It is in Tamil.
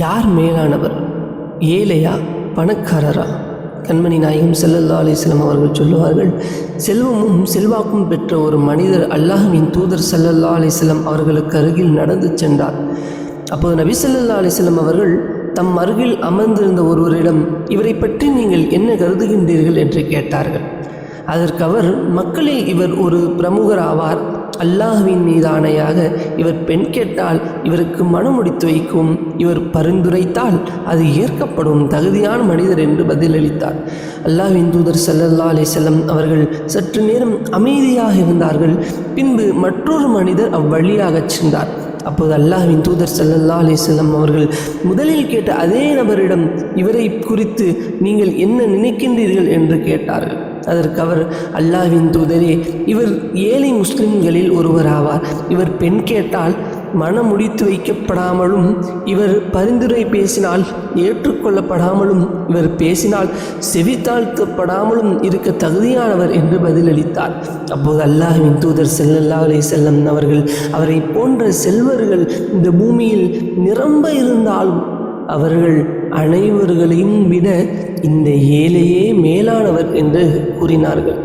யார் மேலானவர், ஏழையா பணக்காரரா? கண்மணி நாயகம் ஸல்லல்லாஹு அலைஹி வஸல்லம் அவர்கள் சொல்லுவார்கள், செல்வமும் செல்வாக்கும் பெற்ற ஒரு மனிதர் அல்லாஹ்வின் தூதர் ஸல்லல்லாஹு அலைஹி வஸல்லம் அவர்களுக்கு அருகில் நடந்து சென்றார். அப்போது நபி ஸல்லல்லாஹு அலைஹி வஸல்லம் அவர்கள் தம் அருகில் அமர்ந்திருந்த ஒருவரிடம், இவரை பற்றி நீங்கள் என்ன கருதுகின்றீர்கள் என்று கேட்டார்கள். அதற்கு அவர், மக்களில் இவர் ஒரு பிரமுகர் ஆவார். அல்லாஹ்வின் மீது ஆணையாக, இவர் பெண் கேட்டால் இவருக்கு மனம் முடித்து வைக்கும், இவர் பரிந்துரைத்தால் அது ஏற்கப்படும் தகுதியான மனிதர் என்று பதிலளித்தார். அல்லாஹ்வின் தூதர் ஸல்லல்லாஹு அலைஹி வஸல்லம் அவர்கள் சற்று நேரம் அமைதியாக இருந்தார்கள். பின்பு மற்றொரு மனிதர் அவ்வழியாகச் சென்றார். அப்போது அல்லாஹ்வின் தூதர் ஸல்லல்லாஹு அலைஹி வஸல்லம் அவர்கள் முதலில் கேட்ட அதே நபரிடம், இவரை குறித்து நீங்கள் என்ன நினைக்கின்றீர்கள் என்று கேட்டார்கள். அதற்கு அவர், அல்லாஹ்வின் தூதரே, இவர் ஏழை முஸ்லிம்களில் ஒருவர் ஆவார். இவர் பெண் கேட்டால் மனம் முடித்து வைக்கப்படாமலும், இவர் பரிந்துரை பேசினால் ஏற்றுக்கொள்ளப்படாமலும், இவர் பேசினால் செவித்தாழ்த்தப்படாமலும் இருக்க தகுதியானவர் என்று பதிலளித்தார். அப்போது அல்லாஹ்வின் தூதர் ஸல்லல்லாஹு அலைஹி வஸல்லம் அவர்கள், அவரை போன்ற செல்வர்கள் இந்த பூமியில் நிரம்ப இருந்தாலும் அவர்கள் அனைவர்களையும் விட இந்த ஏழையே மேலானவர் என்று கூறினார்கள்.